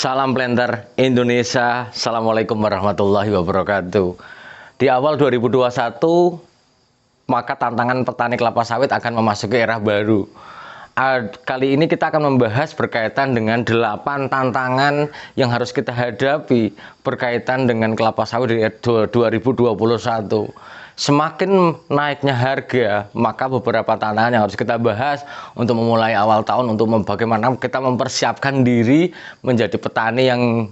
Salam planter Indonesia. Assalamualaikum warahmatullahi wabarakatuh. Di awal 2021, maka tantangan petani kelapa sawit akan memasuki era baru. Kali ini kita akan membahas berkaitan dengan 8 tantangan yang harus kita hadapi berkaitan dengan kelapa sawit di 2021. Semakin naiknya harga, maka beberapa tantangan yang harus kita bahas untuk memulai awal tahun, untuk bagaimana kita mempersiapkan diri menjadi petani yang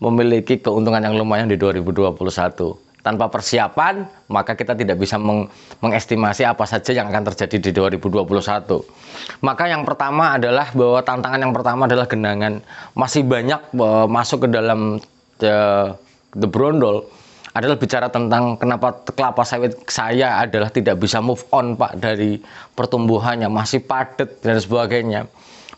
memiliki keuntungan yang lumayan di 2021. Tanpa persiapan, maka kita tidak bisa mengestimasi apa saja yang akan terjadi di 2021. Maka yang pertama adalah bahwa tantangan yang pertama adalah genangan. Masih banyak masuk ke dalam the brondol adalah bicara tentang kenapa kelapa sawit saya adalah tidak bisa move on Pak dari pertumbuhannya, masih padat dan sebagainya.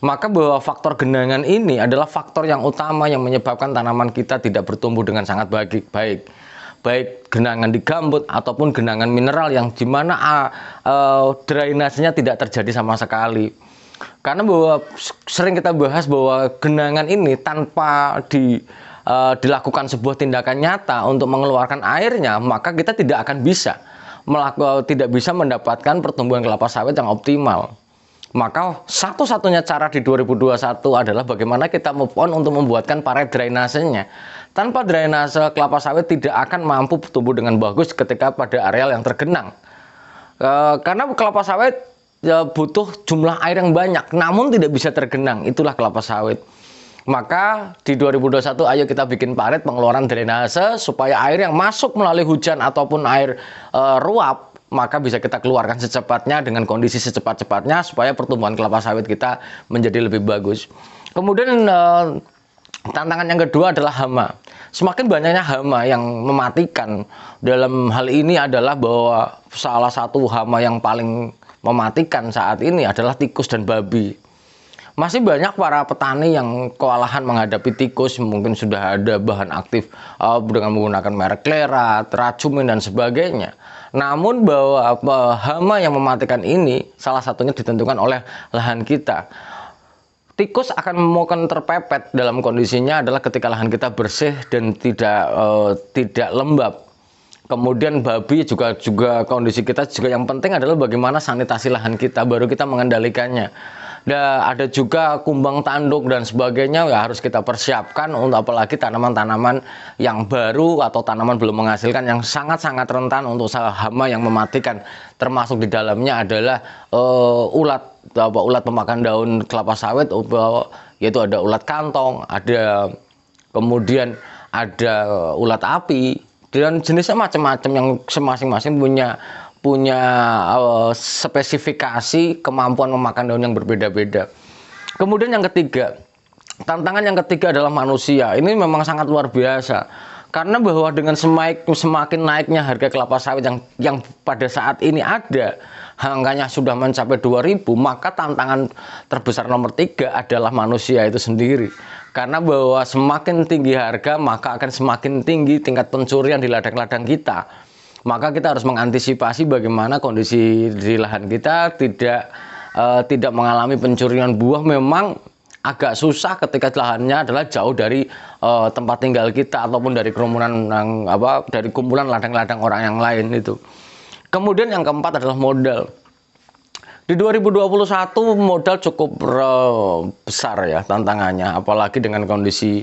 Maka bahwa faktor genangan ini adalah faktor yang utama yang menyebabkan tanaman kita tidak bertumbuh dengan sangat baik. Baik genangan di gambut ataupun genangan mineral yang dimana drainasenya tidak terjadi sama sekali. Karena bahwa sering kita bahas bahwa genangan ini tanpa dilakukan sebuah tindakan nyata untuk mengeluarkan airnya, maka kita tidak akan bisa mendapatkan pertumbuhan kelapa sawit yang optimal. Maka satu-satunya cara di 2021 adalah bagaimana kita move on untuk membuatkan paret drainasenya. Tanpa drainase, kelapa sawit tidak akan mampu tumbuh dengan bagus ketika pada areal yang tergenang. Karena kelapa sawit butuh jumlah air yang banyak, namun tidak bisa tergenang. Itulah kelapa sawit. Maka di 2021 ayo kita bikin paret pengeluaran drainase supaya air yang masuk melalui hujan ataupun air ruap maka bisa kita keluarkan secepatnya dengan kondisi secepat-cepatnya supaya pertumbuhan kelapa sawit kita menjadi lebih bagus. Kemudian tantangan yang kedua adalah hama. Semakin banyaknya hama yang mematikan. Dalam hal ini adalah bahwa salah satu hama yang paling mematikan saat ini adalah tikus dan babi. Masih banyak para petani yang kewalahan menghadapi tikus, mungkin sudah ada bahan aktif dengan menggunakan merek Klerat, Racumin dan sebagainya. Namun bahwa hama yang mematikan ini salah satunya ditentukan oleh lahan kita. Tikus akan terpepet dalam kondisinya adalah ketika lahan kita bersih dan tidak lembab. Kemudian babi juga kondisi kita juga yang penting adalah bagaimana sanitasi lahan kita, baru kita mengendalikannya. Dan ada juga kumbang tanduk dan sebagainya ya harus kita persiapkan untuk apalagi tanaman-tanaman yang baru atau tanaman belum menghasilkan yang sangat-sangat rentan untuk hama yang mematikan. Termasuk di dalamnya adalah ulat pemakan daun kelapa sawit, yaitu ada ulat kantong, kemudian ada ulat api dan jenisnya macam-macam yang masing-masing punya spesifikasi kemampuan memakan daun yang berbeda-beda. Kemudian yang ketiga, tantangan yang ketiga adalah manusia. Ini memang sangat luar biasa. Karena bahwa dengan semakin naiknya harga kelapa sawit yang pada saat ini ada, angkanya sudah mencapai 2.000, maka tantangan terbesar nomor 3 adalah manusia itu sendiri. Karena bahwa semakin tinggi harga, maka akan semakin tinggi tingkat pencurian di ladang-ladang kita. Maka kita harus mengantisipasi bagaimana kondisi di lahan kita tidak mengalami pencurian buah. Memang agak susah ketika lahannya adalah jauh dari tempat tinggal kita ataupun dari dari kumpulan ladang-ladang orang yang lain itu. Kemudian yang keempat adalah modal. Di 2021 modal cukup besar ya tantangannya, apalagi dengan kondisi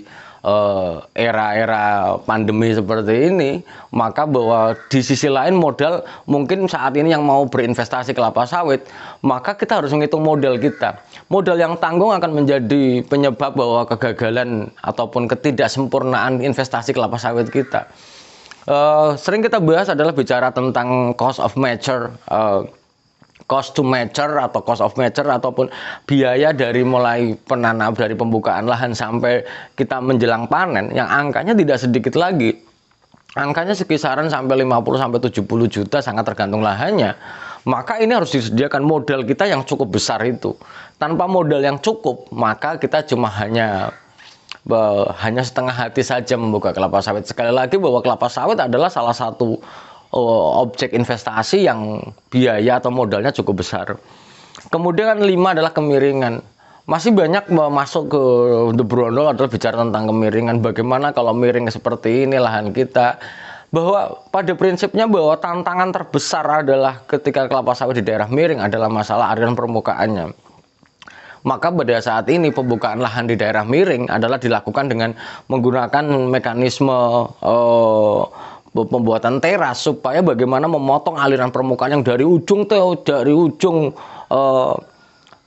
era pandemi seperti ini, maka bahwa di sisi lain modal mungkin saat ini yang mau berinvestasi kelapa sawit, maka kita harus menghitung modal kita. Modal yang tanggung akan menjadi penyebab bahwa kegagalan ataupun ketidaksempurnaan investasi kelapa sawit kita. Sering kita bahas adalah bicara tentang cost to mature ataupun biaya dari mulai dari pembukaan lahan sampai kita menjelang panen yang angkanya tidak sedikit lagi. Angkanya sekisaran sampai 50 sampai 70 juta sangat tergantung lahannya. Maka ini harus disediakan modal kita yang cukup besar itu. Tanpa modal yang cukup, maka kita cuma hanya setengah hati saja membuka kelapa sawit. Sekali lagi bahwa kelapa sawit adalah salah satu objek investasi yang biaya atau modalnya cukup besar. Kemudian 5 adalah kemiringan. Masih banyak masuk ke The Brondol adalah bicara tentang kemiringan. Bagaimana kalau miring seperti ini lahan kita. Bahwa pada prinsipnya bahwa tantangan terbesar adalah ketika kelapa sawit di daerah miring adalah masalah aliran permukaannya. Maka pada saat ini pembukaan lahan di daerah miring adalah dilakukan dengan menggunakan mekanisme pembuatan teras supaya bagaimana memotong aliran permukaan yang dari ujung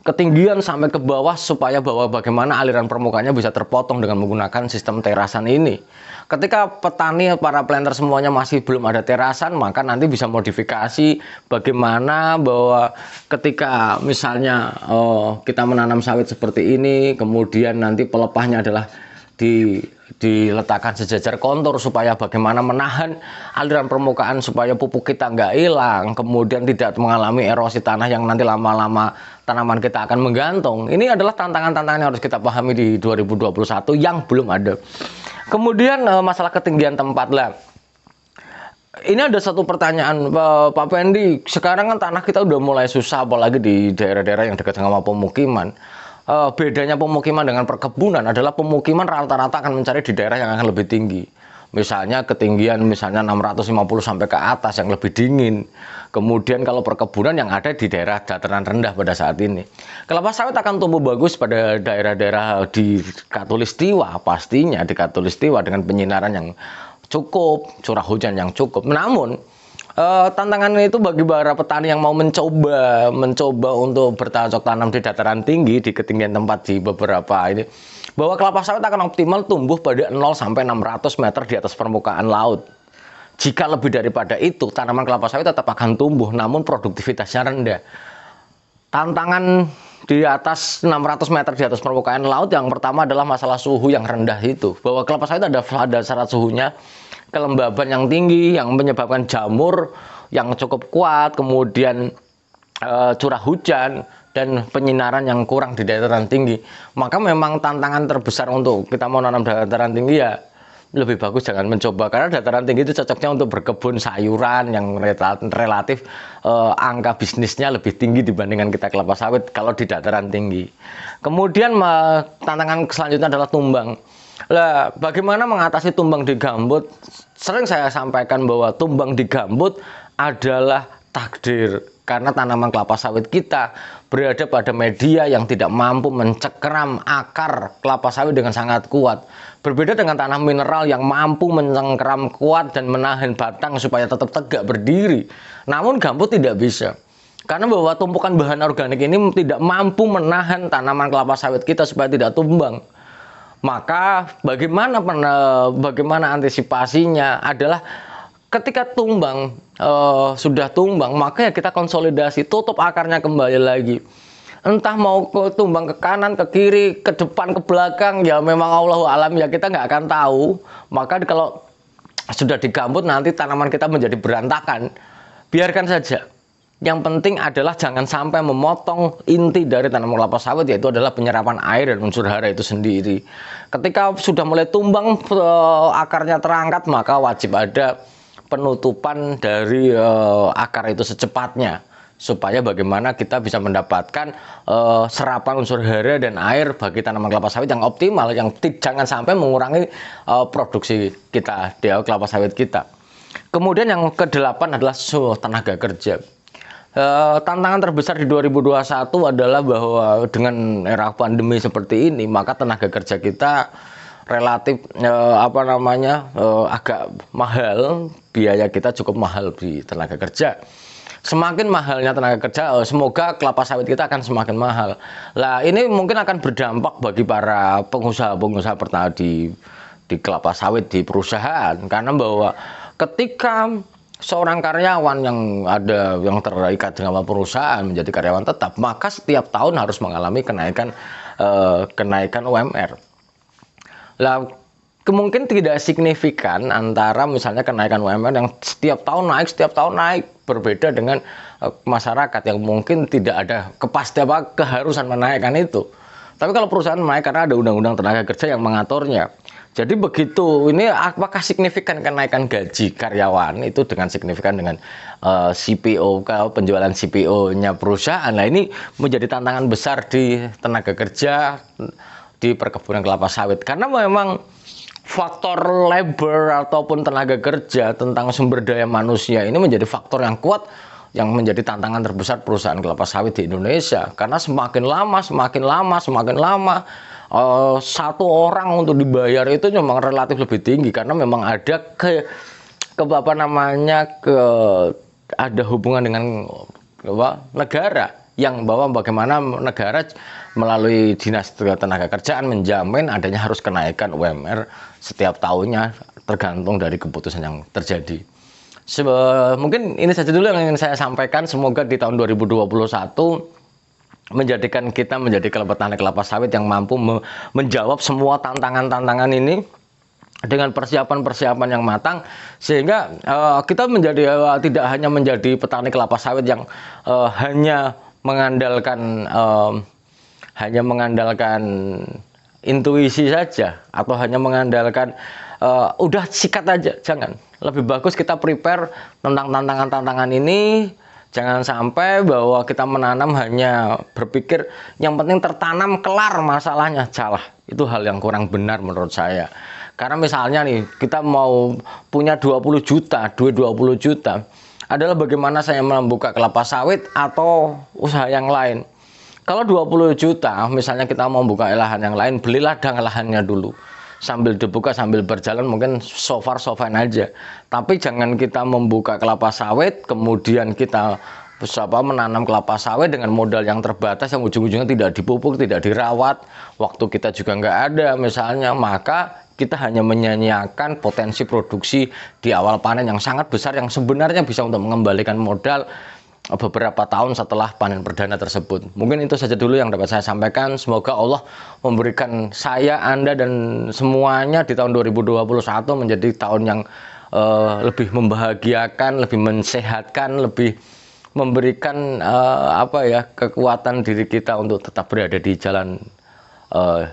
ketinggian sampai ke bawah supaya bagaimana aliran permukaannya bisa terpotong dengan menggunakan sistem terasan ini. Ketika petani, para planter semuanya masih belum ada terasan, maka nanti bisa modifikasi bagaimana bahwa ketika misalnya kita menanam sawit seperti ini, kemudian nanti pelepahnya adalah diletakkan sejajar kontur supaya bagaimana menahan aliran permukaan supaya pupuk kita nggak hilang, kemudian tidak mengalami erosi tanah yang nanti lama-lama tanaman kita akan menggantung. Ini adalah tantangan-tantangan yang harus kita pahami di 2021 yang belum ada. Kemudian masalah ketinggian tempat lah. Ini ada satu pertanyaan, Pak Pendi. Sekarang kan tanah kita udah mulai susah, apalagi di daerah-daerah yang dekat sama pemukiman. Bedanya pemukiman dengan perkebunan adalah pemukiman rata-rata akan mencari di daerah yang akan lebih tinggi. Misalnya ketinggian 650 sampai ke atas yang lebih dingin. Kemudian kalau perkebunan yang ada di daerah dataran rendah pada saat ini. Kelapa sawit akan tumbuh bagus pada daerah-daerah di Katulistiwa, pastinya di Katulistiwa dengan penyinaran yang cukup, curah hujan yang cukup. Namun tantangan itu bagi para petani yang mau mencoba untuk bercocok tanam di dataran tinggi, di ketinggian tempat di beberapa ini, bahwa kelapa sawit akan optimal tumbuh pada 0 sampai 600 meter di atas permukaan laut. Jika lebih daripada itu, tanaman kelapa sawit tetap akan tumbuh, namun produktivitasnya rendah. Tantangan di atas 600 meter di atas permukaan laut yang pertama adalah masalah suhu yang rendah itu. Bahwa kelapa sawit ada syarat suhunya, kelembaban yang tinggi yang menyebabkan jamur yang cukup kuat, kemudian curah hujan dan penyinaran yang kurang di dataran tinggi. Maka memang tantangan terbesar untuk kita mau nanam dataran tinggi ya lebih bagus jangan mencoba, karena dataran tinggi itu cocoknya untuk berkebun sayuran yang relatif angka bisnisnya lebih tinggi dibandingkan kita kelapa sawit kalau di dataran tinggi. Kemudian tantangan selanjutnya adalah tumbang. Lah, bagaimana mengatasi tumbang di gambut? Sering saya sampaikan bahwa tumbang di gambut adalah takdir, karena tanaman kelapa sawit kita berada pada media yang tidak mampu mencengkeram akar kelapa sawit dengan sangat kuat. Berbeda dengan tanah mineral yang mampu mencengkeram kuat dan menahan batang supaya tetap tegak berdiri. Namun gambut tidak bisa. Karena bahwa tumpukan bahan organik ini tidak mampu menahan tanaman kelapa sawit kita supaya tidak tumbang. Maka bagaimana antisipasinya adalah ketika tumbang, sudah tumbang, maka ya kita konsolidasi, tutup akarnya kembali lagi. Entah mau tumbang ke kanan, ke kiri, ke depan, ke belakang, ya memang Allahu alam ya kita nggak akan tahu. Maka kalau sudah digambut nanti tanaman kita menjadi berantakan. Biarkan saja. Yang penting adalah jangan sampai memotong inti dari tanaman kelapa sawit, yaitu adalah penyerapan air dan unsur hara itu sendiri. Ketika sudah mulai tumbang, akarnya terangkat, maka wajib ada penutupan dari akar itu secepatnya, supaya bagaimana kita bisa mendapatkan serapan unsur hara dan air bagi tanaman kelapa sawit yang optimal, yang jangan sampai mengurangi produksi kita di kelapa sawit kita. Kemudian yang ke-8 adalah tenaga kerja. Tantangan terbesar di 2021 adalah bahwa dengan era pandemi seperti ini, maka tenaga kerja kita relatif agak mahal, biaya kita cukup mahal di tenaga kerja. Semakin mahalnya tenaga kerja, semoga kelapa sawit kita akan semakin mahal. Lah, ini mungkin akan berdampak bagi para pengusaha-pengusaha petani di kelapa sawit di perusahaan, karena bahwa ketika seorang karyawan yang terikat dengan perusahaan menjadi karyawan tetap, maka setiap tahun harus mengalami kenaikan UMR. Lah, kemungkinan tidak signifikan antara misalnya kenaikan UMR yang setiap tahun naik, berbeda dengan masyarakat yang mungkin tidak ada keharusan menaikkan itu. Tapi kalau perusahaan naik karena ada undang-undang tenaga kerja yang mengaturnya. Jadi begitu, ini apakah signifikan kenaikan gaji karyawan itu dengan signifikan dengan CPO, kalau penjualan CPO-nya perusahaan. Nah ini menjadi tantangan besar di tenaga kerja di perkebunan kelapa sawit. Karena memang faktor labor ataupun tenaga kerja tentang sumber daya manusia ini menjadi faktor yang kuat yang menjadi tantangan terbesar perusahaan kelapa sawit di Indonesia. Karena semakin lama, satu orang untuk dibayar itu memang relatif lebih tinggi karena memang ada ada hubungan dengan negara yang bahwa bagaimana negara melalui dinas tenaga kerjaan menjamin adanya harus kenaikan UMR setiap tahunnya tergantung dari keputusan yang terjadi. Mungkin ini saja dulu yang ingin saya sampaikan. Semoga di tahun 2021 menjadikan kita menjadi petani kelapa sawit yang mampu menjawab semua tantangan-tantangan ini dengan persiapan-persiapan yang matang, sehingga kita menjadi tidak hanya menjadi petani kelapa sawit yang hanya mengandalkan intuisi saja atau hanya mengandalkan udah sikat aja. Jangan, lebih bagus kita prepare tentang tantangan-tantangan ini. Jangan sampai bahwa kita menanam hanya berpikir yang penting tertanam kelar masalahnya. Salah, itu hal yang kurang benar menurut saya. Karena misalnya nih, kita mau punya 20 juta, duit 20 juta adalah bagaimana saya membuka kelapa sawit atau usaha yang lain. Kalau 20 juta, misalnya kita mau buka lahan yang lain, beli ladang lahannya dulu. Sambil dibuka, sambil berjalan, mungkin so far fine aja. Tapi jangan kita membuka kelapa sawit, kemudian kita menanam kelapa sawit dengan modal yang terbatas, yang ujung-ujungnya tidak dipupuk, tidak dirawat, waktu kita juga nggak ada misalnya, maka kita hanya menyanyiakan potensi produksi di awal panen yang sangat besar, yang sebenarnya bisa untuk mengembalikan modal beberapa tahun setelah panen perdana tersebut. Mungkin itu saja dulu yang dapat saya sampaikan. Semoga Allah memberikan saya, Anda, dan semuanya di tahun 2021 menjadi tahun yang lebih membahagiakan, lebih mensehatkan, lebih memberikan kekuatan diri kita untuk tetap berada di jalan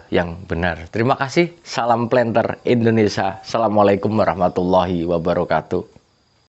yang benar. Terima kasih. Salam Planter Indonesia. Assalamualaikum warahmatullahi wabarakatuh.